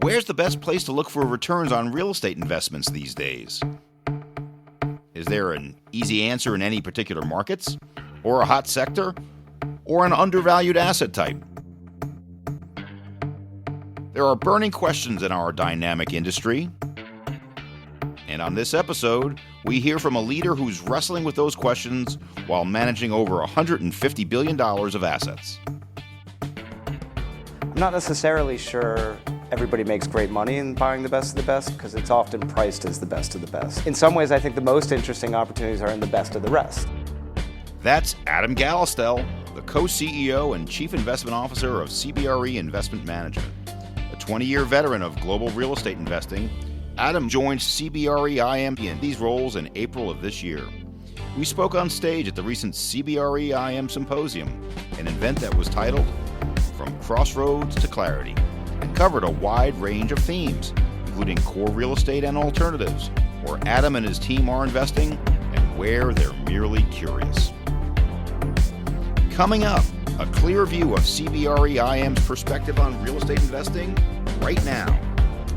Where's the best place to look for returns on real estate investments these days? Is there an easy answer in any particular markets, or a hot sector, or an undervalued asset type? There are burning questions in our dynamic industry. And on this episode, we hear from a leader who's wrestling with those questions while managing over $150 billion of assets. I'm not necessarily sure everybody makes great money in buying the best of the best because it's often priced as the best of the best. In some ways, I think the most interesting opportunities are in the best of the rest. That's Adam Gallistel, the co-CEO and Chief Investment Officer of CBRE Investment Management. A 20-year veteran of global real estate investing, Adam joined CBRE IM in these roles in April of this year. We spoke on stage at the recent CBRE IM Symposium, an event that was titled From Crossroads to Clarity, and covered a wide range of themes, including core real estate and alternatives, where Adam and his team are investing and where they're merely curious. Coming up, a clear view of CBRE IM's perspective on real estate investing right now,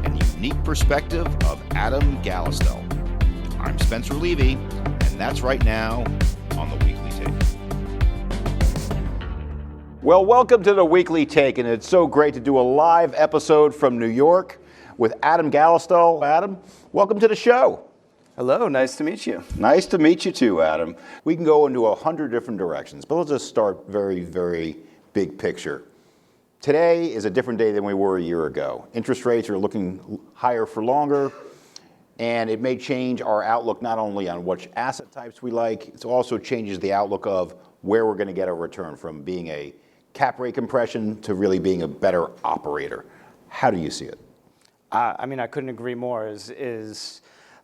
and the unique perspective of Adam Gallistel. I'm Spencer Levy, and that's right now on the Weekly Take. Well, welcome to the Weekly Take, and it's so great to do a live episode from New York with Adam Gallistel. Adam, welcome to the show. Hello, nice to meet you. Nice to meet you too, Adam. We can go into 100 different directions, but let's just start very, very big picture. Today is a different day than we were a year ago. Interest rates are looking higher for longer, and it may change our outlook not only on which asset types we like, it also changes the outlook of where we're going to get a return from being a cap rate compression to really being a better operator. How do you see it? I couldn't agree more.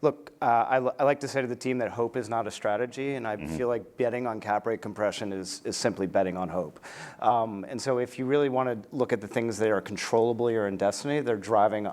Look, I like to say to the team that hope is not a strategy, and I feel like betting on cap rate compression is simply betting on hope. And so if you really want to look at the things that are controllably or in destiny, they're driving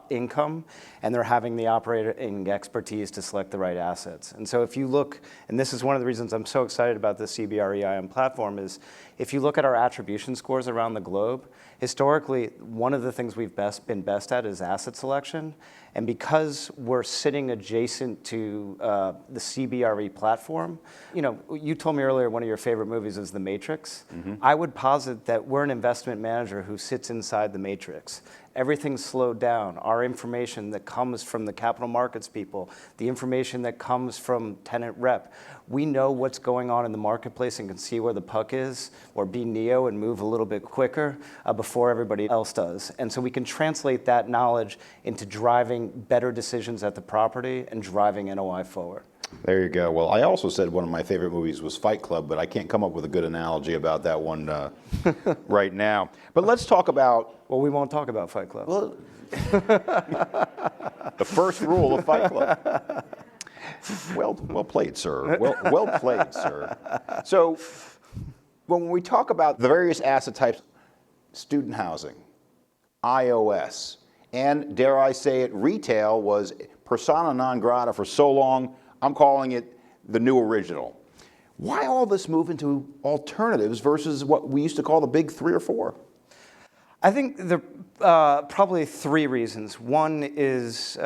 income, and they're having the operating expertise to select the right assets. And so if you look, and this is one of the reasons I'm so excited about the CBRE IM platform, is if you look at our attribution scores around the globe, historically, one of the things we've been best at is asset selection. And because we're sitting adjacent to the CBRE platform, you told me earlier one of your favorite movies is The Matrix. I would posit that we're an investment manager who sits inside the Matrix. Everything's slowed down. Our information that comes from the capital markets people, the information that comes from tenant rep, we know what's going on in the marketplace and can see where the puck is, or be Neo and move a little bit quicker before everybody else does. And so we can translate that knowledge into driving better decisions at the property and driving NOI forward. There you go. Well, I also said one of my favorite movies was Fight Club, but I can't come up with a good analogy about that one right now. But let's talk about... Well, we won't talk about Fight Club. Well, the first rule of Fight Club. Well played, sir. Well played, sir. So when we talk about the various asset types, student housing, IOS, and dare I say it, retail was persona non grata for so long, I'm calling it the new original. Why all this move into alternatives versus what we used to call the big three or four? I think there are probably three reasons. One is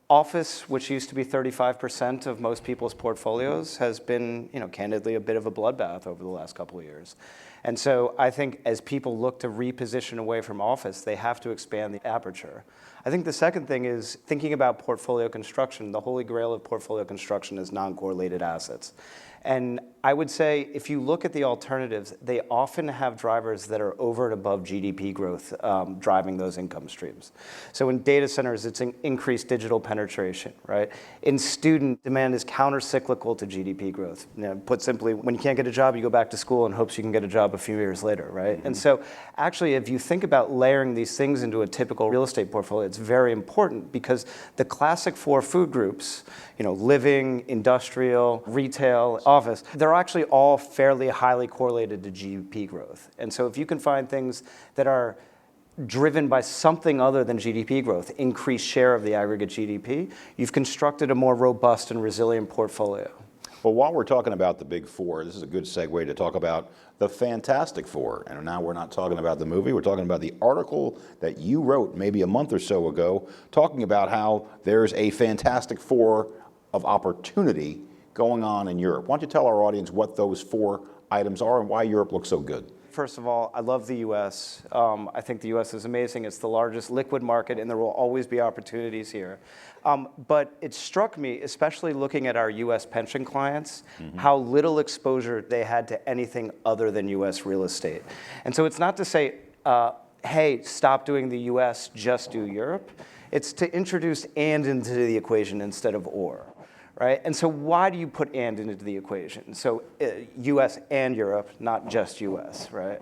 office, which used to be 35% of most people's portfolios, has been, candidly, a bit of a bloodbath over the last couple of years. And so I think as people look to reposition away from office, they have to expand the aperture. I think the second thing is thinking about portfolio construction. The holy grail of portfolio construction is non-correlated assets. And I would say if you look at the alternatives, they often have drivers that are over and above GDP growth driving those income streams. So in data centers, it's increased digital penetration, right? In student, demand is counter-cyclical to GDP growth. Put simply, when you can't get a job, you go back to school in hopes you can get a job a few years later, right? And so actually, if you think about layering these things into a typical real estate portfolio, it's very important because the classic four food groups, living, industrial, retail, office, they're actually all fairly highly correlated to GDP growth. And so if you can find things that are driven by something other than GDP growth, increased share of the aggregate GDP, you've constructed a more robust and resilient portfolio. Well, while we're talking about the Big Four, this is a good segue to talk about the Fantastic Four. And now we're not talking about the movie, we're talking about the article that you wrote maybe a month or so ago, talking about how there's a Fantastic Four of opportunity going on in Europe. Why don't you tell our audience what those 4 items are and why Europe looks so good? First of all, I love the U.S. I think the U.S. is amazing. It's the largest liquid market, and there will always be opportunities here. But it struck me, especially looking at our U.S. pension clients, how little exposure they had to anything other than U.S. real estate. And so it's not to say, hey, stop doing the U.S., just do Europe. It's to introduce and into the equation instead of or. Right? And so why do you put and into the equation? So US and Europe, not just US, right?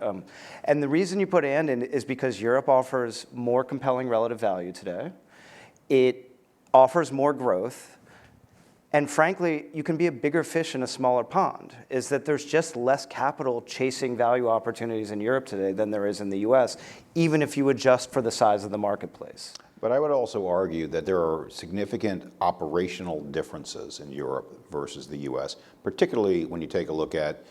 And the reason you put and in is because Europe offers more compelling relative value today. It offers more growth. And frankly, you can be a bigger fish in a smaller pond, is that there's just less capital chasing value opportunities in Europe today than there is in the US, even if you adjust for the size of the marketplace. But I would also argue that there are significant operational differences in Europe versus the U.S., particularly when you take a look at,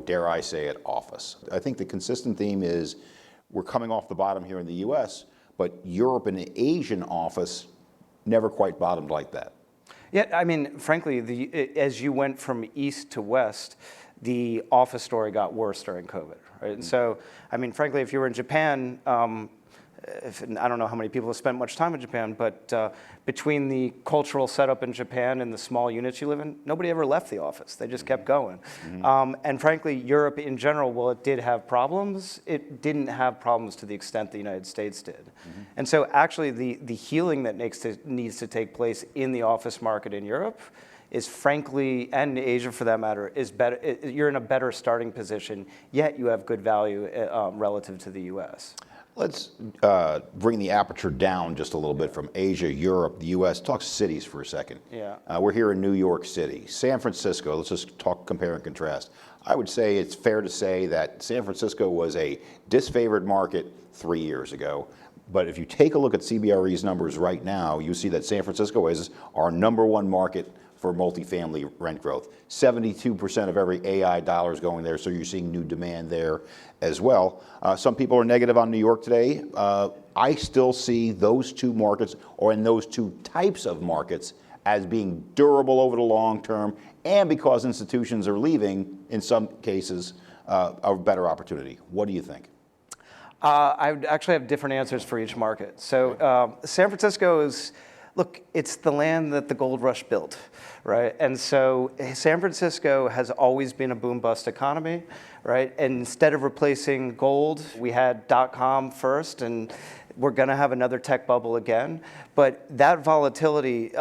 dare I say it, office. I think the consistent theme is we're coming off the bottom here in the U.S., but Europe and the Asian office never quite bottomed like that. Yeah, I mean, frankly, as you went from east to west, the office story got worse during COVID, right? And so, I mean, frankly, if you were in Japan, I don't know how many people have spent much time in Japan, but between the cultural setup in Japan and the small units you live in, nobody ever left the office. They just kept going. And frankly, Europe in general, while it did have problems, it didn't have problems to the extent the United States did. And so actually the healing that needs to take place in the office market in Europe is frankly, and Asia for that matter, is better. You're in a better starting position, yet you have good value relative to the US. Let's bring the aperture down just a little bit from Asia, Europe, the U.S. Talk cities for a second. Yeah. We're here in New York City. San Francisco, let's just talk compare and contrast. I would say it's fair to say that San Francisco was a disfavored market 3 years ago. But if you take a look at CBRE's numbers right now, you see that San Francisco is our #1 market for multifamily rent growth. 72% of every AI dollar is going there, so you're seeing new demand there as well. Some people are negative on New York today. I still see those 2 markets, or in those 2 types of markets, as being durable over the long term, and because institutions are leaving, in some cases, a better opportunity. What do you think? I would actually have different answers for each market. So San Francisco is, look, it's the land that the gold rush built, right? And so San Francisco has always been a boom-bust economy, right? And instead of replacing gold, we had .com first, and we're going to have another tech bubble again. But that volatility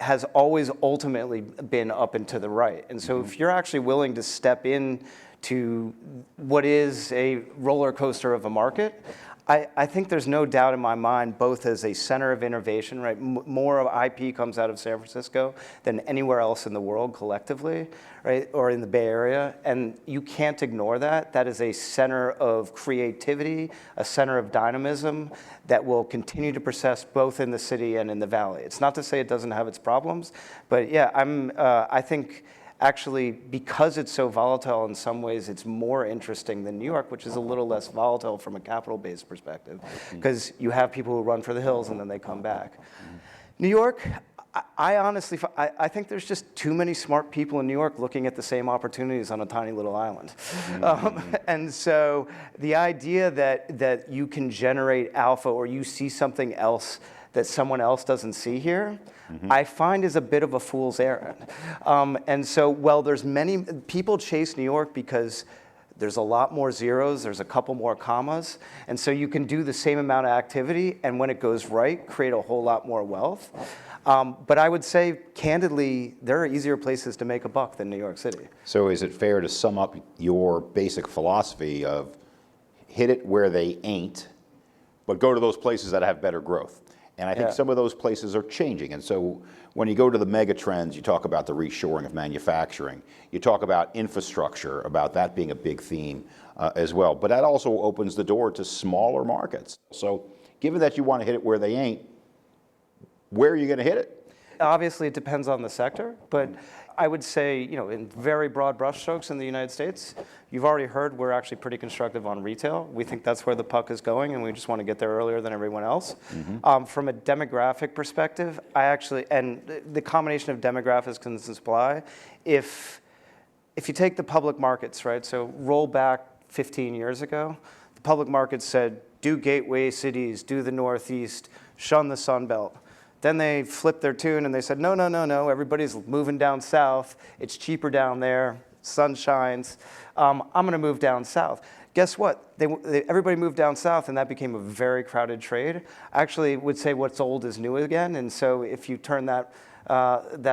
has always ultimately been up and to the right. And so if you're actually willing to step in to what is a roller coaster of a market, I think there's no doubt in my mind, both as a center of innovation, right? More of IP comes out of San Francisco than anywhere else in the world collectively, right? Or in the Bay Area. And you can't ignore that. That is a center of creativity, a center of dynamism that will continue to persist both in the city and in the valley. It's not to say it doesn't have its problems, but yeah, I think actually, because it's so volatile in some ways, it's more interesting than New York, which is a little less volatile from a capital-based perspective, because you have people who run for the hills and then they come back. New York, I honestly think there's just too many smart people in New York looking at the same opportunities on a tiny little island. And so the idea that you can generate alpha or you see something else that someone else doesn't see here, I find is a bit of a fool's errand. And so, well, there's many people chase New York because there's a lot more zeros, there's a couple more commas, and so you can do the same amount of activity, and when it goes right, create a whole lot more wealth. But I would say, candidly, there are easier places to make a buck than New York City. So is it fair to sum up your basic philosophy of hit it where they ain't, but go to those places that have better growth? And I think some of those places are changing. And so when you go to the mega trends, you talk about the reshoring of manufacturing. You talk about infrastructure, about that being a big theme as well. But that also opens the door to smaller markets. So given that you want to hit it where they ain't, where are you going to hit it? Obviously, it depends on the sector, but I would say, in very broad brushstrokes in the United States, you've already heard we're actually pretty constructive on retail. We think that's where the puck is going, and we just want to get there earlier than everyone else. From a demographic perspective, and the combination of demographics and supply, if you take the public markets, right, so roll back 15 years ago, the public markets said, do gateway cities, do the Northeast, shun the Sun Belt. Then they flipped their tune and they said, no, everybody's moving down south. It's cheaper down there, sun shines. I'm going to move down south. Guess what? Everybody moved down south, and that became a very crowded trade. I actually would say what's old is new again, and so if you turn that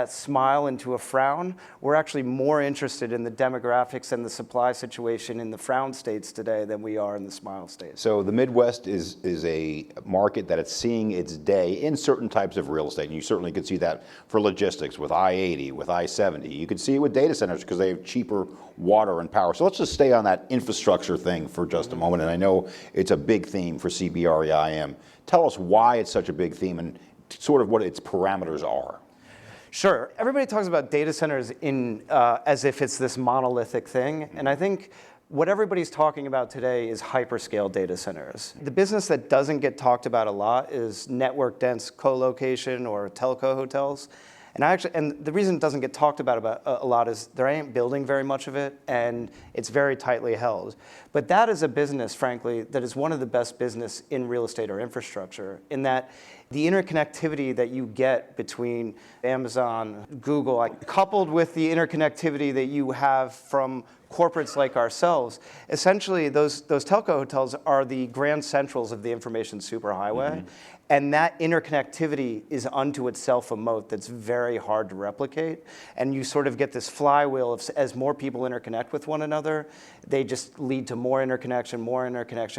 smile into a frown, we're actually more interested in the demographics and the supply situation in the frown states today than we are in the smile states. So the Midwest is a market that it's seeing its day in certain types of real estate, and you certainly could see that for logistics with I-80, with I-70. You could see it with data centers because they have cheaper water and power. So let's just stay on that infrastructure thing for just a moment, and I know it's a big theme for CBRE IM. Tell us why it's such a big theme and sort of what its parameters are. Sure. Everybody talks about data centers as if it's this monolithic thing, and I think what everybody's talking about today is hyperscale data centers. The business that doesn't get talked about a lot is network-dense co-location or telco hotels. And the reason it doesn't get talked about a lot is there ain't building very much of it, and it's very tightly held. But that is a business, frankly, that is one of the best business in real estate or infrastructure, in that the interconnectivity that you get between Amazon, Google, coupled with the interconnectivity that you have from corporates like ourselves, essentially those telco hotels are the grand centrals of the information superhighway. And that interconnectivity is unto itself a moat that's very hard to replicate. And you sort of get this flywheel of, as more people interconnect with one another, they just lead to more interconnection,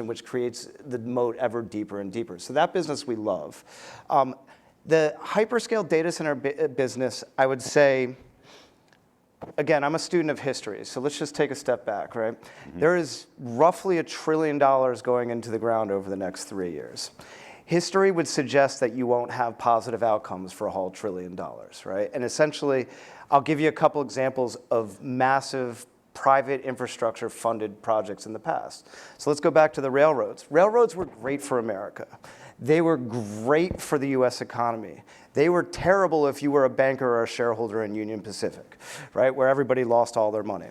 which creates the moat ever deeper and deeper. So that business we love. The hyperscale data center business, I would say, again, I'm a student of history, so let's just take a step back, right? There is roughly $1 trillion going into the ground over the next 3 years. History would suggest that you won't have positive outcomes for a whole $1 trillion, right? And essentially, I'll give you a couple examples of massive private infrastructure funded projects in the past. So let's go back to the railroads. Railroads were great for America. They were great for the US economy. They were terrible if you were a banker or a shareholder in Union Pacific, right, where everybody lost all their money.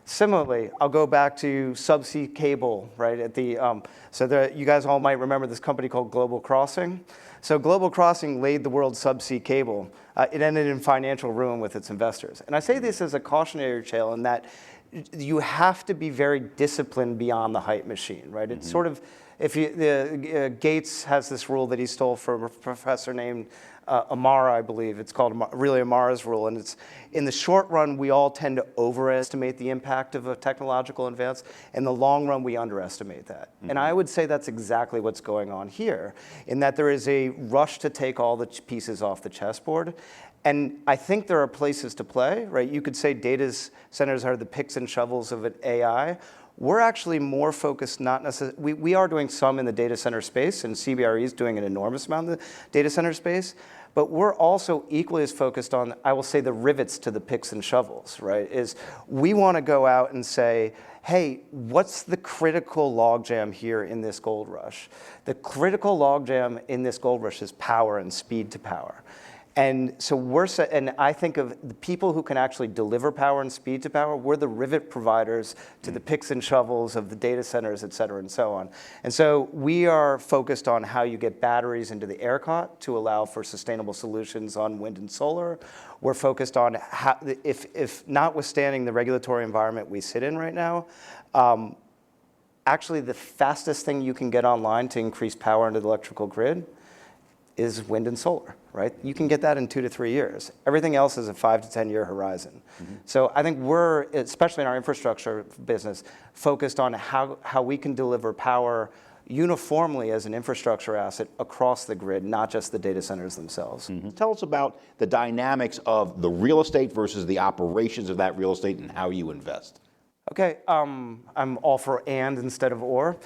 Similarly, I'll go back to subsea cable, right? You guys all might remember this company called Global Crossing. So Global Crossing laid the world's subsea cable. It ended in financial ruin with its investors. And I say this as a cautionary tale in that you have to be very disciplined beyond the hype machine, right? It's sort of, Gates has this rule that he stole from a professor named Amara, I believe. It's called really Amara's rule. And it's, in the short run, we all tend to overestimate the impact of a technological advance. In the long run, we underestimate that. And I would say that's exactly what's going on here, in that there is a rush to take all the pieces off the chessboard. And I think there are places to play, right? You could say data centers are the picks and shovels of AI. We're actually more focused, not necessarily, we are doing some in the data center space, and CBRE is doing an enormous amount in the data center space, but we're also equally as focused on, I will say, the rivets to the picks and shovels, right? Is we want to go out and say, hey, what's the critical logjam here in this gold rush? The critical logjam in this gold rush is power and speed to power. And so and I think of the people who can actually deliver power and speed to power, we're the rivet providers to the picks and shovels of the data centers, et cetera, and so on. And so we are focused on how you get batteries into the ERCOT to allow for sustainable solutions on wind and solar. We're focused on how, if notwithstanding the regulatory environment we sit in right now, actually the fastest thing you can get online to increase power into the electrical grid is wind and solar, right? You can get that in 2 to 3 years. Everything else is a 5 to 10 year horizon. So I think we're, especially in our infrastructure business, focused on how we can deliver power uniformly as an infrastructure asset across the grid, not just the data centers themselves. Tell us about the dynamics of the real estate versus the operations of that real estate and how you invest. Okay, I'm all for and instead of or.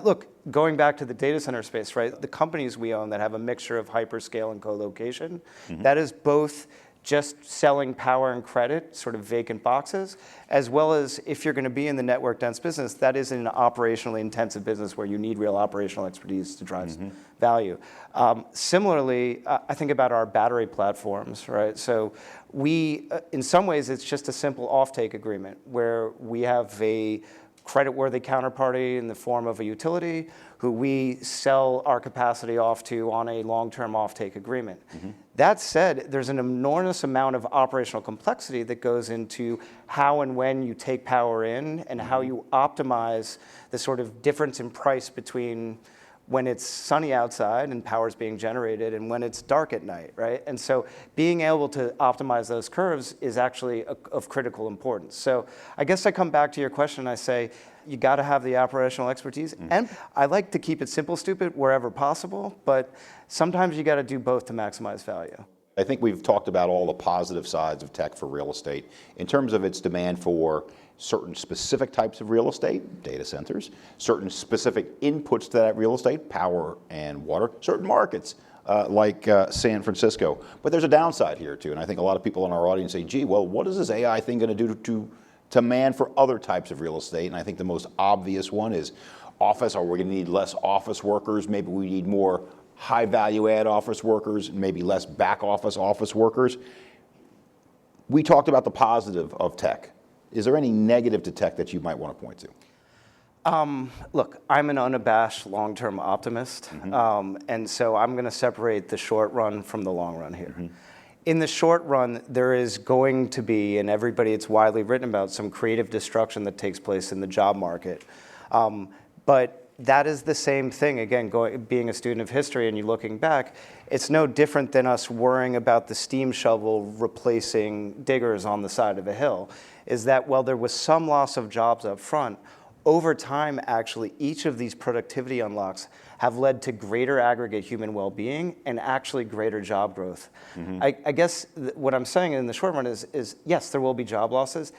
Look, going back to the data center space, right? The companies we own that have a mixture of hyperscale and co-location, that is both just selling power and credit, sort of vacant boxes, as well as if you're going to be in the network dense business, that is an operationally intensive business where you need real operational expertise to drive value. Similarly, I think about our battery platforms, right? So we, in some ways, it's just a simple offtake agreement where we have a creditworthy counterparty in the form of a utility who we sell our capacity off to on a long-term offtake agreement. That said, there's an enormous amount of operational complexity that goes into how and when you take power in and how you optimize the sort of difference in price between when it's sunny outside and power is being generated and when it's dark at night, right? And so being able to optimize those curves is actually of critical importance. So I guess I come back to your question and I say, you got to have the operational expertise. And I like to keep it simple, stupid, wherever possible, but sometimes you got to do both to maximize value. I think we've talked about all the positive sides of tech for real estate in terms of its demand for certain specific types of real estate, data centers, certain specific inputs to that real estate, power and water, certain markets like San Francisco. But there's a downside here too, and I think a lot of people in our audience say, gee, well, what is this AI thing going to do to demand for other types of real estate? And I think the most obvious one is office. Are we going to need less office workers? Maybe we need more high value add office workers, maybe less back office workers. We talked about the positive of tech. Is there any negative to tech that you might want to point to? Look, I'm an unabashed long-term optimist, and so I'm going to separate the short run from the long run here. In the short run, there is going to be, and it's widely written about, some creative destruction that takes place in the job market. But that is the same thing, again, being a student of history and you looking back, it's no different than us worrying about the steam shovel replacing diggers on the side of a hill, is that while there was some loss of jobs up front, over time, actually, each of these productivity unlocks have led to greater aggregate human well-being and actually greater job growth. I guess what I'm saying in the short run is yes, there will be job losses.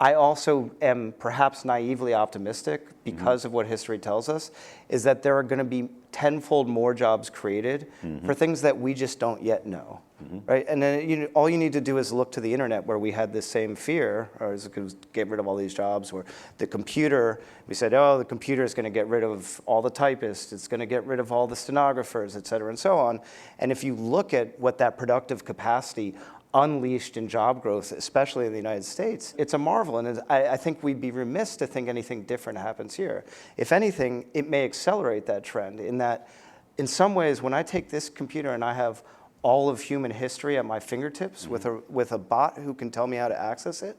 I also am perhaps naively optimistic because of what history tells us, is that there are going to be tenfold more jobs created for things that we just don't yet know, right? And then all you need to do is look to the internet where we had this same fear, or is it going to get rid of all these jobs, or the computer, we said, oh, the computer is going to get rid of all the typists, it's going to get rid of all the stenographers, et cetera, and so on. And if you look at what that productive capacity unleashed in job growth, especially in the United States, it's a marvel. And I think we'd be remiss to think anything different happens here. If anything, it may accelerate that trend in that, in some ways, when I take this computer and I have all of human history at my fingertips with a bot who can tell me how to access it,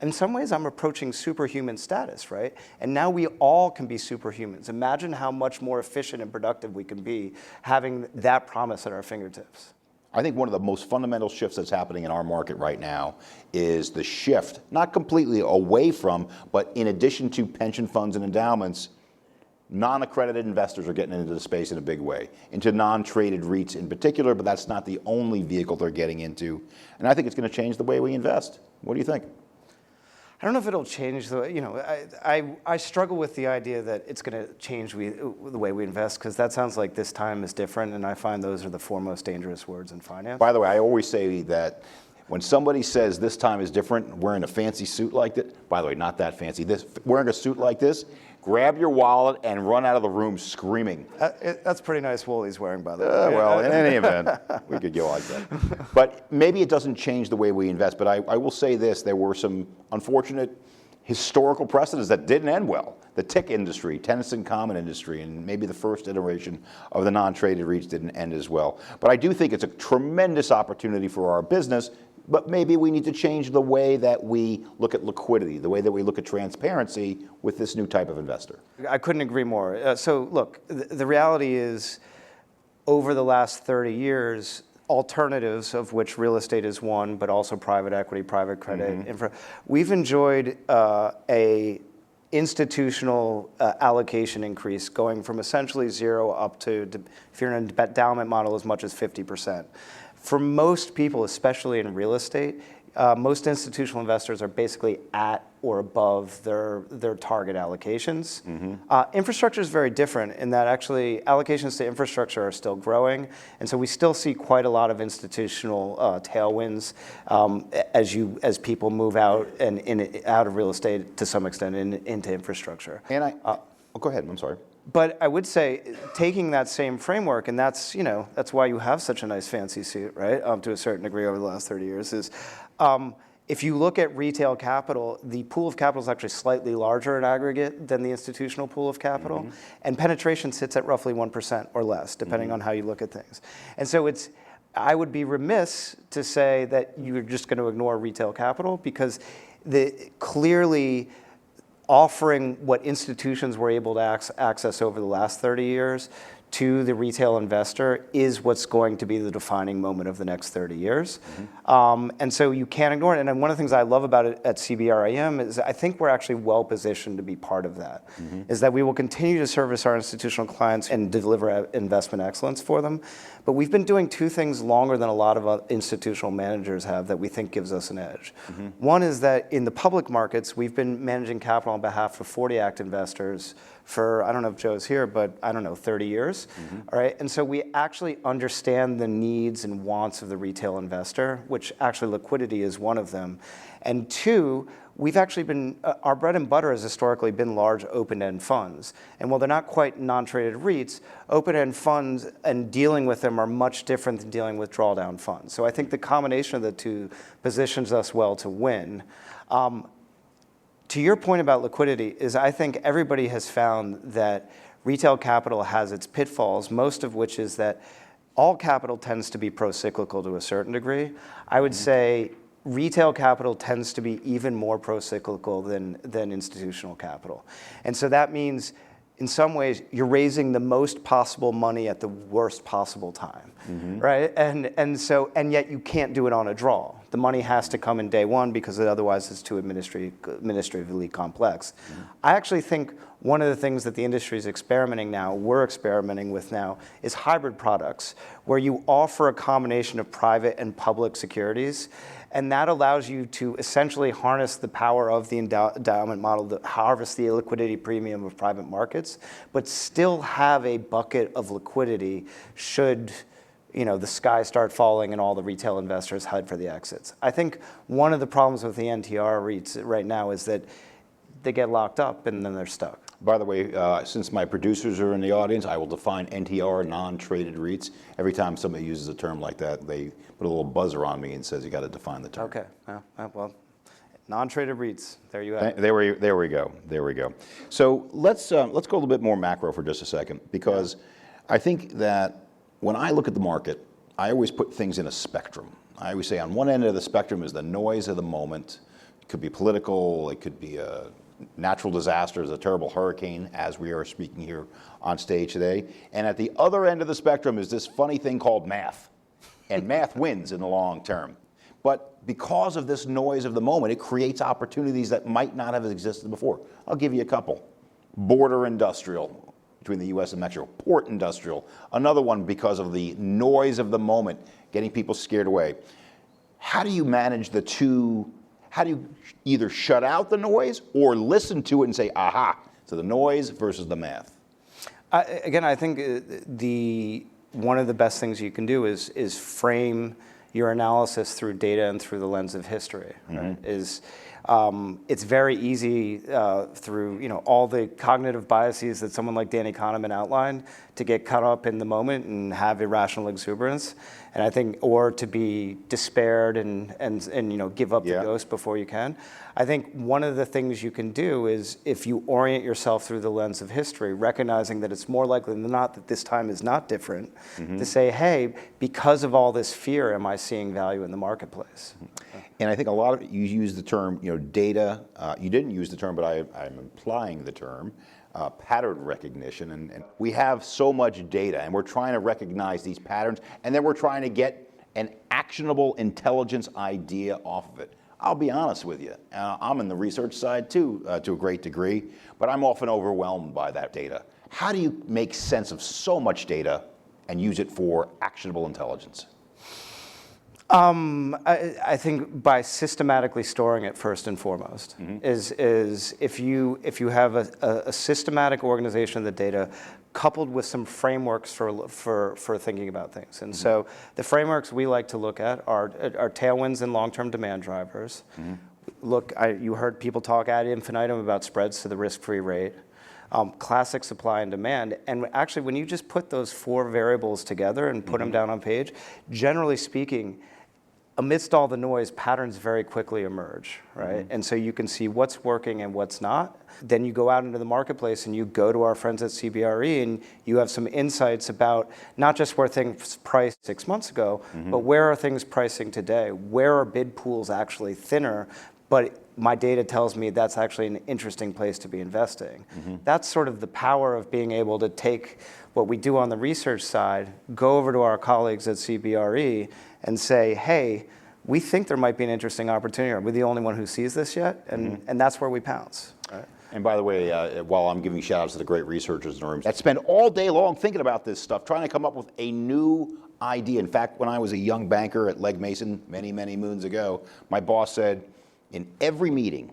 in some ways I'm approaching superhuman status, right? And now we all can be superhumans. Imagine how much more efficient and productive we can be having that promise at our fingertips. I think one of the most fundamental shifts that's happening in our market right now is the shift, not completely away from, but in addition to pension funds and endowments, non-accredited investors are getting into the space in a big way, into non-traded REITs in particular, but that's not the only vehicle they're getting into. And I think it's going to change the way we invest. What do you think? I don't know if it'll change I struggle with the idea that it's going to change the way we invest, because that sounds like this time is different, and I find those are the four most dangerous words in finance. By the way, I always say that when somebody says this time is different, wearing a fancy suit like that, by the way, not that fancy, wearing a suit like this, grab your wallet and run out of the room screaming. That's pretty nice wool he's wearing, by the way. Well, in any event, we could go like that. But maybe it doesn't change the way we invest. But I will say this, there were some unfortunate historical precedents that didn't end well. The TIC industry, tenants in common industry, and maybe the first iteration of the non-traded REITs didn't end as well. But I do think it's a tremendous opportunity for our business. But maybe we need to change the way that we look at liquidity, the way that we look at transparency with this new type of investor. I couldn't agree more. So look, the reality is, over the last 30 years, alternatives, of which real estate is one, but also private equity, private credit, infra, we've enjoyed a institutional allocation increase going from essentially zero up to, if you're in an endowment model, as much as 50%. For most people, especially in real estate, most institutional investors are basically at or above their target allocations. Infrastructure is very different in that actually allocations to infrastructure are still growing, and so we still see quite a lot of institutional tailwinds as people move out and out of real estate to some extent into infrastructure. And go ahead. I'm sorry. But I would say, taking that same framework, and that's why you have such a nice fancy suit, right? To a certain degree over the last 30 years, is if you look at retail capital, the pool of capital is actually slightly larger in aggregate than the institutional pool of capital, and penetration sits at roughly 1% or less, depending on how you look at things. And so I would be remiss to say that you're just going to ignore retail capital, because clearly offering what institutions were able to access over the last 30 years to the retail investor is what's going to be the defining moment of the next 30 years. And so you can't ignore it. And one of the things I love about it at CBRE is I think we're actually well positioned to be part of that, is that we will continue to service our institutional clients and deliver investment excellence for them. But we've been doing two things longer than a lot of institutional managers have that we think gives us an edge. One is that in the public markets, we've been managing capital on behalf of 40 Act investors for, I don't know if Joe's here, but I don't know, 30 years, all right? And so we actually understand the needs and wants of the retail investor, which actually liquidity is one of them. And two, we've actually been, our bread and butter has historically been large open-end funds. And while they're not quite non-traded REITs, open-end funds and dealing with them are much different than dealing with drawdown funds. So I think the combination of the two positions us well to win. To your point about liquidity, is I think everybody has found that retail capital has its pitfalls, most of which is that all capital tends to be pro-cyclical to a certain degree. I would say retail capital tends to be even more pro-cyclical than institutional capital. And so that means, in some ways, you're raising the most possible money at the worst possible time, right? And yet you can't do it on a draw. The money has to come in day one because otherwise it's too administratively complex. I actually think one of the things that the industry is we're experimenting with now, is hybrid products, where you offer a combination of private and public securities. And that allows you to essentially harness the power of the endowment model to harvest the liquidity premium of private markets, but still have a bucket of liquidity should the sky start falling and all the retail investors head for the exits. I think one of the problems with the NTR REITs right now is that they get locked up and then they're stuck. By the way, since my producers are in the audience, I will define NTR, non-traded REITs. Every time somebody uses a term like that, they put a little buzzer on me and says, you got to define the term. Okay, well, non-traded REITs, there you have it. There we go. So let's go a little bit more macro for just a second, because I think that when I look at the market, I always put things in a spectrum. I always say on one end of the spectrum is the noise of the moment. It could be political, it could be a natural disasters, a terrible hurricane, as we are speaking here on stage today. And at the other end of the spectrum is this funny thing called math. And math wins in the long term. But because of this noise of the moment, it creates opportunities that might not have existed before. I'll give you a couple. Border industrial between the US and Mexico. Port industrial. Another one because of the noise of the moment, getting people scared away. How do you manage the two? How do you either shut out the noise or listen to it and say, aha, so the noise versus the math? Again, I think one of the best things you can do is frame your analysis through data and through the lens of history. Right? It's very easy through all the cognitive biases that someone like Danny Kahneman outlined to get caught up in the moment and have irrational exuberance, and I think, or to be despaired and give up the ghost before you can. I think one of the things you can do is, if you orient yourself through the lens of history, recognizing that it's more likely than not that this time is not different, to say, hey, because of all this fear, am I seeing value in the marketplace? And I think a lot of you use the term, data. You didn't use the term, but I'm implying the term, pattern recognition. And we have so much data, and we're trying to recognize these patterns, and then we're trying to get an actionable intelligence idea off of it. I'll be honest with you. I'm in the research side too, to a great degree, but I'm often overwhelmed by that data. How do you make sense of so much data and use it for actionable intelligence? I think by systematically storing it first and foremost is if you have a systematic organization of the data coupled with some frameworks for thinking about things. And so the frameworks we like to look at are tailwinds and long-term demand drivers. Look, you heard people talk ad infinitum about spreads to the risk-free rate. Classic supply and demand. And actually, when you just put those four variables together and put them down on page, generally speaking, amidst all the noise, patterns very quickly emerge, right? And so you can see what's working and what's not. Then you go out into the marketplace and you go to our friends at CBRE and you have some insights about not just where things priced 6 months ago, but where are things pricing today? Where are bid pools actually thinner? But my data tells me that's actually an interesting place to be investing. That's sort of the power of being able to take what we do on the research side, go over to our colleagues at CBRE and say, hey, we think there might be an interesting opportunity. Are we the only one who sees this yet? And that's where we pounce. Right? And by the way, while I'm giving shout outs to the great researchers in the room that spend all day long thinking about this stuff, trying to come up with a new idea. In fact, when I was a young banker at Legg Mason many, many moons ago, my boss said, in every meeting,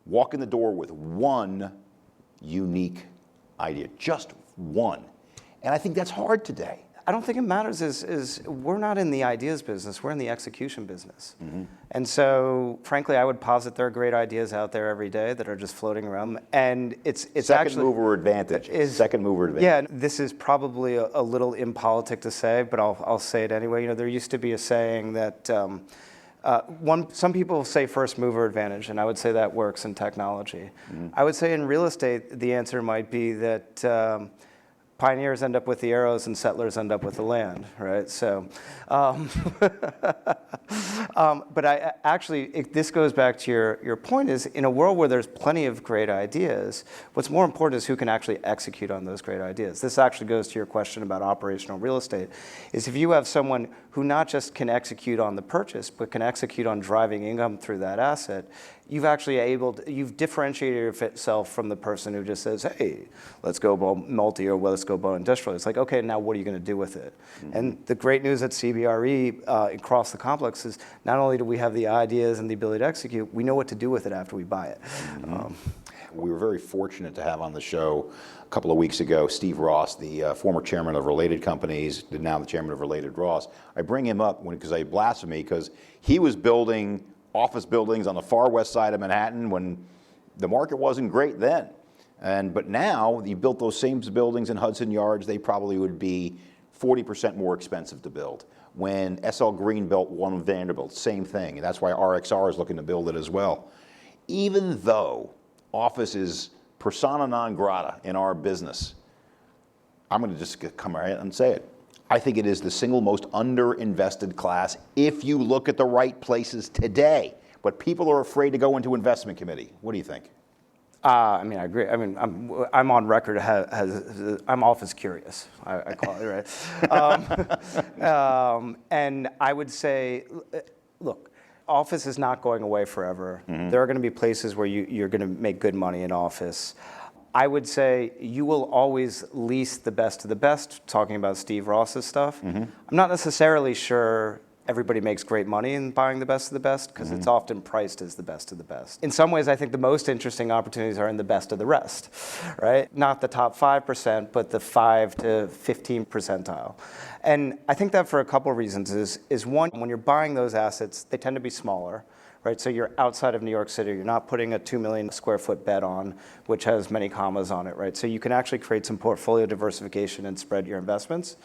walk in the door with one unique idea, just one. And I think that's hard today. I don't think it matters is we're not in the ideas business, we're in the execution business. And so, frankly, I would posit there are great ideas out there every day that are just floating around. And it's second mover advantage. Second mover advantage. Yeah, this is probably a little impolitic to say, but I'll say it anyway. You know, there used to be a saying that some people say first mover advantage, and I would say that works in technology. I would say in real estate, the answer might be that pioneers end up with the arrows and settlers end up with the land, right? So, but this goes back to your point is in a world where there's plenty of great ideas, what's more important is who can actually execute on those great ideas. This actually goes to your question about operational real estate, is if you have someone who not just can execute on the purchase, but can execute on driving income through that asset, you've differentiated yourself from the person who just says, hey, let's go multi or let's go industrial. It's like, okay, now what are you going to do with it? And the great news at CBRE across the complex is not only do we have the ideas and the ability to execute, we know what to do with it after we buy it. We were very fortunate to have on the show a couple of weeks ago Steve Ross, the former chairman of Related Companies, now the chairman of Related Ross. I bring him up because I blasphemy because he was building office buildings on the far west side of Manhattan when the market wasn't great then. But now you built those same buildings in Hudson Yards, they probably would be 40% more expensive to build. When SL Green built one in Vanderbilt, same thing. And that's why RXR is looking to build it as well. Even though office is persona non grata in our business, I'm going to just come right out and say it. I think it is the single most underinvested class if you look at the right places today. But people are afraid to go into investment committee. What do you think? I mean, I agree. I mean, I'm on record I'm office curious, I call it, right? And I would say, look, office is not going away forever. There are going to be places where you're going to make good money in office. I would say you will always lease the best of the best, talking about Steve Ross's stuff. I'm not necessarily sure everybody makes great money in buying the best of the best because it's often priced as the best of the best. In some ways, I think the most interesting opportunities are in the best of the rest, right? Not the top 5%, but the 5 to 15 percentile. And I think that for a couple of reasons is one, when you're buying those assets, they tend to be smaller. Right, so you're outside of New York City. You're not putting a 2 million square foot bed on, which has many commas on it, right? So you can actually create some portfolio diversification and spread your investments.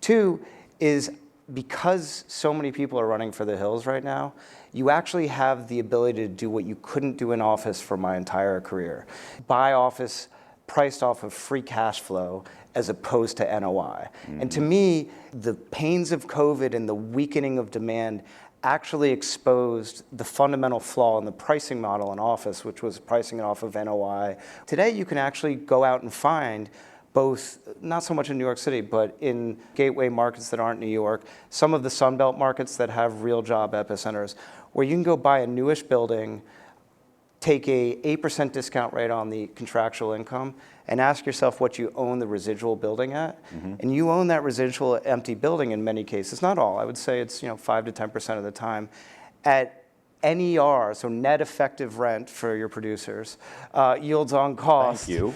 Two is because so many people are running for the hills right now, you actually have the ability to do what you couldn't do in office for my entire career. Buy office priced off of free cash flow as opposed to NOI. And to me, the pains of COVID and the weakening of demand actually exposed the fundamental flaw in the pricing model in office, which was pricing it off of NOI. Today, you can actually go out and find both, not so much in New York City, but in gateway markets that aren't New York, some of the Sunbelt markets that have real job epicenters, where you can go buy a newish building take a 8% discount rate on the contractual income and ask yourself what you own the residual building at. And you own that residual empty building in many cases, not all, I would say it's 5 to 10% of the time, at NER, so net effective rent for your producers, yields on cost. Thank you.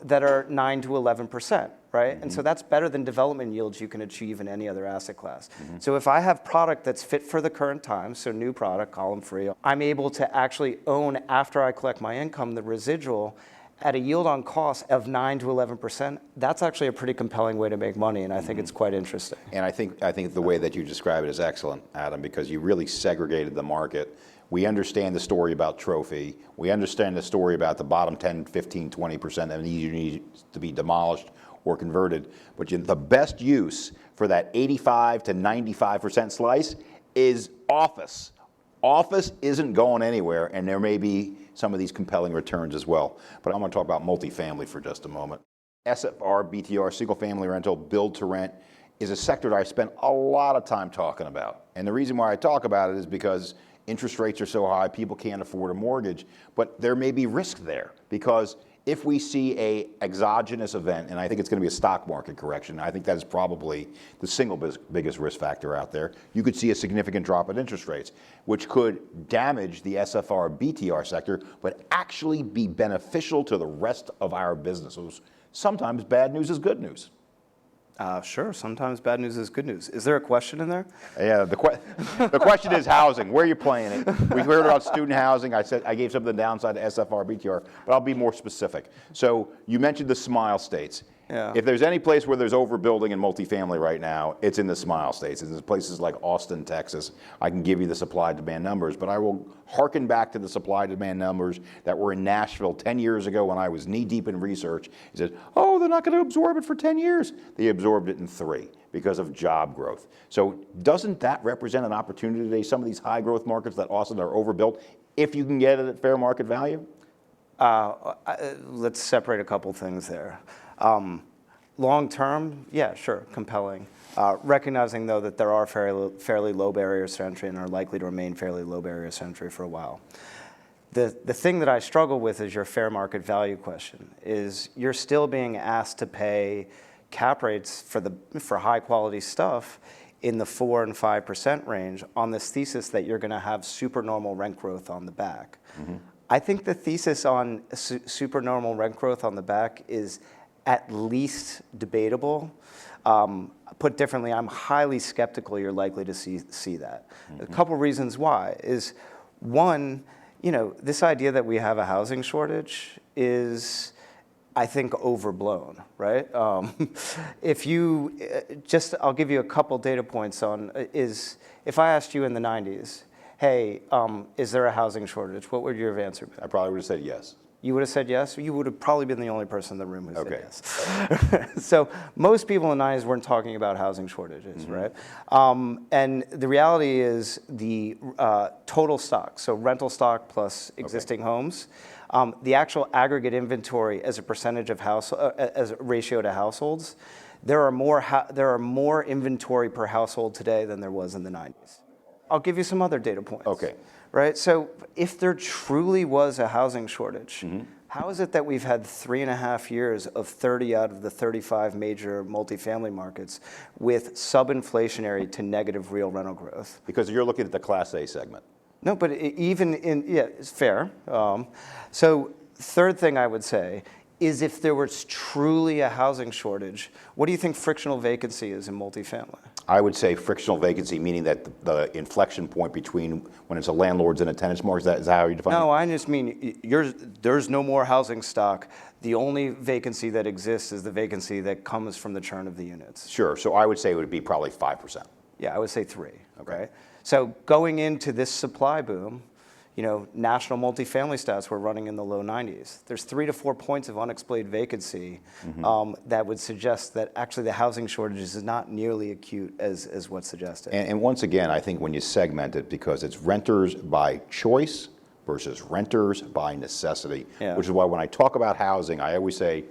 That are 9 to 11%, right? And so that's better than development yields you can achieve in any other asset class. So if I have product that's fit for the current time, so new product, column free, I'm able to actually own, after I collect my income, the residual at a yield on cost of 9 to 11%. That's actually a pretty compelling way to make money, and I think it's quite interesting. And I think the way that you describe it is excellent, Adam, because you really segregated the market. We understand the story about trophy. We understand the story about the bottom 10, 15, 20% that either needs to be demolished or converted. But the best use for that 85 to 95% slice is office. Office isn't going anywhere, and there may be some of these compelling returns as well. But I'm going to talk about multifamily for just a moment. SFR, BTR, single family rental, build to rent is a sector that I spent a lot of time talking about. And the reason why I talk about it is because interest rates are so high, people can't afford a mortgage, but there may be risk there because if we see a exogenous event, and I think it's going to be a stock market correction, I think that is probably the single biggest risk factor out there, you could see a significant drop in interest rates, which could damage the SFR BTR sector, but actually be beneficial to the rest of our businesses. Sometimes bad news is good news. Sure, sometimes bad news is good news. Is there a question in there? Yeah, the question is housing. Where are you playing it? We heard about student housing. I gave some of the downside to SFR, BTR, but I'll be more specific. So you mentioned the Smile States. Yeah. If there's any place where there's overbuilding in multifamily right now, it's in the Smile States. It's in places like Austin, Texas. I can give you the supply-demand numbers, but I will hearken back to the supply-demand numbers that were in Nashville 10 years ago when I was knee-deep in research. He said, oh, they're not going to absorb it for 10 years. They absorbed it in 3 because of job growth. So doesn't that represent an opportunity today? Some of these high-growth markets that Austin are overbuilt, if you can get it at fair market value? Let's separate a couple things there. Long term, yeah, sure, compelling. Recognizing, though, that there are fairly low barriers to entry and are likely to remain fairly low barriers to entry for a while. The thing that I struggle with is your fair market value question, is you're still being asked to pay cap rates for high quality stuff in the 4 and 5% range on this thesis that you're going to have supernormal rent growth on the back. I think the thesis on supernormal rent growth on the back is at least debatable. Put differently, I'm highly skeptical you're likely to see that. A couple reasons why is, one, this idea that we have a housing shortage is, I think, overblown, right? If you I'll give you a couple data points on if I asked you in the 90s, hey, is there a housing shortage? What would your answer be? I probably would have said yes. You would have said yes? You would have probably been the only person in the room who said yes. So most people in the 90s weren't talking about housing shortages, right? And the reality is the total stock, so rental stock plus existing homes, the actual aggregate inventory as a percentage of as a ratio to households, there are more inventory per household today than there was in the 90s. I'll give you some other data points. Okay. Right, so if there truly was a housing shortage, how is it that we've had 3.5 years of 30 out of the 35 major multifamily markets with sub-inflationary to negative real rental growth? Because you're looking at the Class A segment. No, but it's fair. So third thing I would say is if there was truly a housing shortage, what do you think frictional vacancy is in multifamily? I would say frictional vacancy, meaning that the inflection point between when it's a landlord's and a tenant's market, is that how you define it? No, I just mean there's no more housing stock. The only vacancy that exists is the vacancy that comes from the churn of the units. Sure, so I would say it would be probably 5%. Yeah, I would say 3, right? So going into this supply boom, national multifamily stats were running in the low 90s. There's 3 to 4 points of unexplained vacancy that would suggest that actually the housing shortage is not nearly acute as what's suggested. And once again, I think when you segment it, because it's renters by choice versus renters by necessity, which is why when I talk about housing, I always say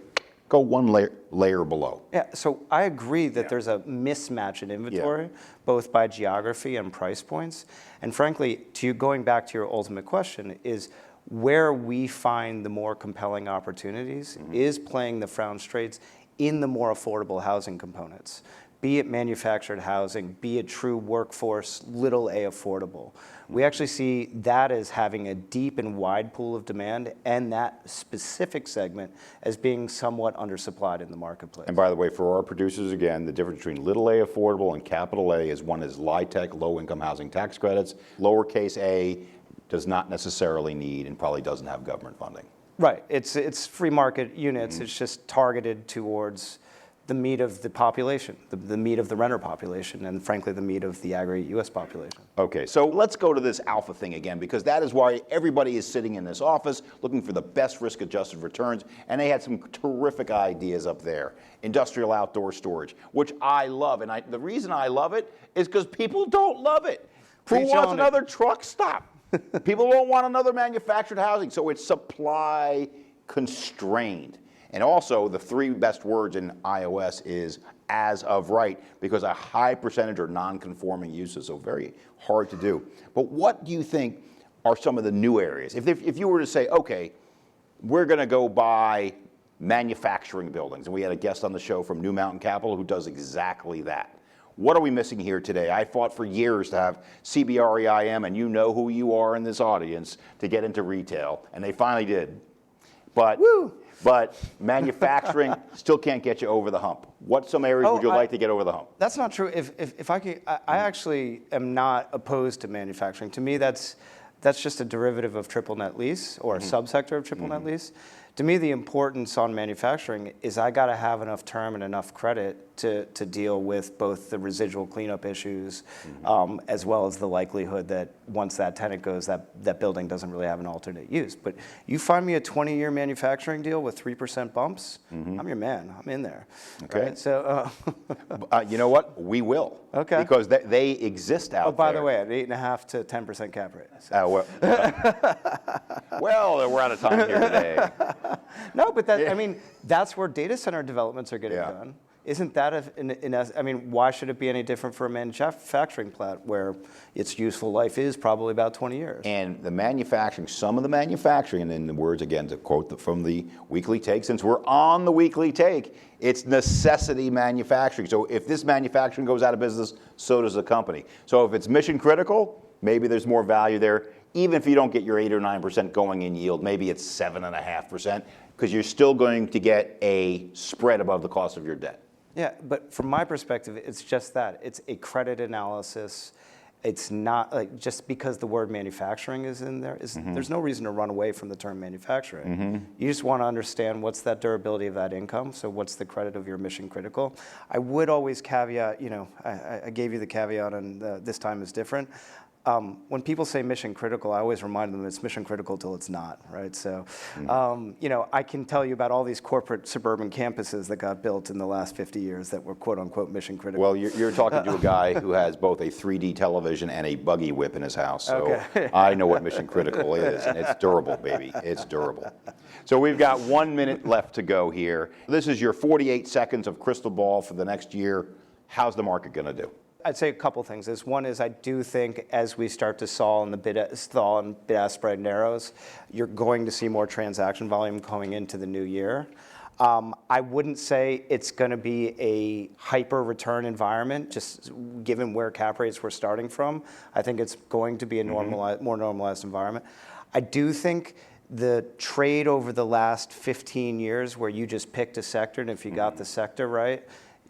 Go one layer below. Yeah, so I agree that there's a mismatch in inventory, both by geography and price points. And frankly, going back to your ultimate question, is where we find the more compelling opportunities is playing the Frounce trades in the more affordable housing components, be it manufactured housing, be it true workforce, little a affordable. We actually see that as having a deep and wide pool of demand, and that specific segment as being somewhat undersupplied in the marketplace. And by the way, for our producers, again, the difference between little a affordable and capital A is one is LIHTC, low income housing tax credits. Lowercase a does not necessarily need and probably doesn't have government funding. Right, it's free market units, it's just targeted towards the meat of the population, the meat of the renter population, and frankly, the meat of the aggregate U.S. population. Okay, so let's go to this alpha thing again, because that is why everybody is sitting in this office looking for the best risk-adjusted returns, and they had some terrific ideas up there. Industrial outdoor storage, which I love, and the reason I love it is because people don't love it. Who wants another truck stop? People don't want another manufactured housing, so it's supply constrained. And also, the three best words in iOS is as of right, because a high percentage are non-conforming uses, so very hard to do. But what do you think are some of the new areas? If you were to say, okay, we're going to go buy manufacturing buildings, and we had a guest on the show from New Mountain Capital who does exactly that. What are we missing here today? I fought for years to have CBRE IM, and you know who you are in this audience, to get into retail, and they finally did. But manufacturing still can't get you over the hump. What some areas would you like to get over the hump? That's not true. If I could, I actually am not opposed to manufacturing. To me, that's just a derivative of triple net lease or a subsector of triple net lease. To me, the importance on manufacturing is I got to have enough term and enough credit to deal with both the residual cleanup issues as well as the likelihood that once that tenant goes, that building doesn't really have an alternate use. But you find me a 20-year manufacturing deal with 3% bumps, I'm your man. I'm in there. Okay. Right? So, you know what? We will. Okay. Because they exist out there. Oh, by the way, at 8.5 to 10% cap rate. So. Well, we're out of time here today. No, but I mean, that's where data center developments are getting done. Isn't that, I mean, why should it be any different for a manufacturing plant where its useful life is probably about 20 years? And the manufacturing, some of the manufacturing, and in the words, again, to quote from the weekly take, since we're on the weekly take, it's necessity manufacturing. So if this manufacturing goes out of business, so does the company. So if it's mission critical, maybe there's more value there. Even if you don't get your 8 or 9% going in yield, maybe it's 7.5%, because you're still going to get a spread above the cost of your debt. Yeah, but from my perspective, it's just that. It's a credit analysis. It's not like just because the word manufacturing is in there, there's no reason to run away from the term manufacturing. You just want to understand what's that durability of that income, so what's the credit of your mission critical. I would always caveat, I gave you the caveat on this time is different. When people say mission critical, I always remind them it's mission critical till it's not, right? So, I can tell you about all these corporate suburban campuses that got built in the last 50 years that were quote unquote mission critical. Well, you're talking to a guy who has both a 3D television and a buggy whip in his house, so okay. I know what mission critical is, and it's durable, baby. It's durable. So we've got 1 minute left to go here. This is your 48 seconds of crystal ball for the next year. How's the market going to do? I'd say a couple things. One is I do think as we start to stall and bid-ask spread narrows, you're going to see more transaction volume coming into the new year. I wouldn't say it's going to be a hyper return environment, just given where cap rates were starting from. I think it's going to be a more normalized environment. I do think the trade over the last 15 years where you just picked a sector, and if you got the sector right,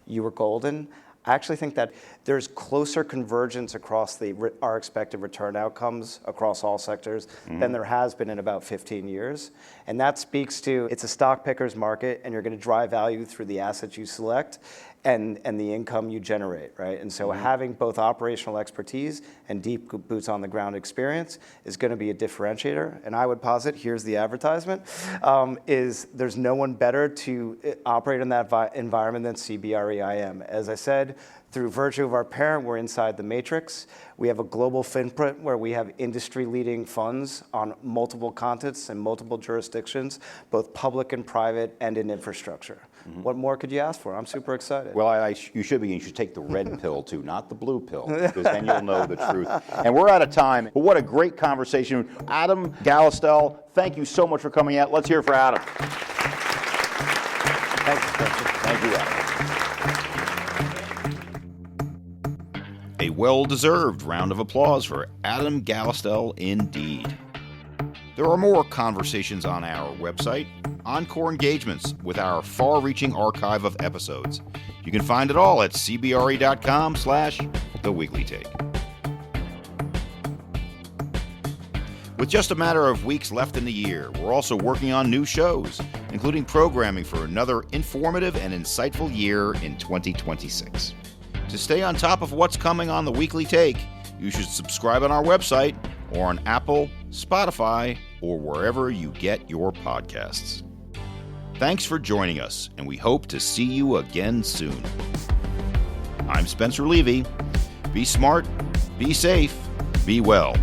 you were golden. I actually think that there's closer convergence across our expected return outcomes across all sectors than there has been in about 15 years. And that speaks to it's a stock picker's market, and you're going to drive value through the assets you select and the income you generate, right? And so having both operational expertise and deep boots on the ground experience is going to be a differentiator. And I would posit, here's the advertisement, is there's no one better to operate in that environment than CBRE IM. As I said, said, through virtue of our parent, we're inside the matrix. We have a global footprint where we have industry-leading funds on multiple continents and multiple jurisdictions, both public and private, and in infrastructure. What more could you ask for? I'm super excited. Well, you should take the red pill too, not the blue pill, because then you'll know the truth. And we're out of time, but what a great conversation. Adam Gallistel, thank you so much for coming out. Let's hear it for Adam. Thanks, Spencer. Thank you, Adam. A well-deserved round of applause for Adam Gallistel indeed. There are more conversations on our website, Encore Engagements, with our far-reaching archive of episodes. You can find it all at cbre.com/theweeklytake. With just a matter of weeks left in the year, we're also working on new shows, including programming for another informative and insightful year in 2026. To stay on top of what's coming on The Weekly Take, you should subscribe on our website or on Apple, Spotify, or wherever you get your podcasts. Thanks for joining us, and we hope to see you again soon. I'm Spencer Levy. Be smart, be safe, be well.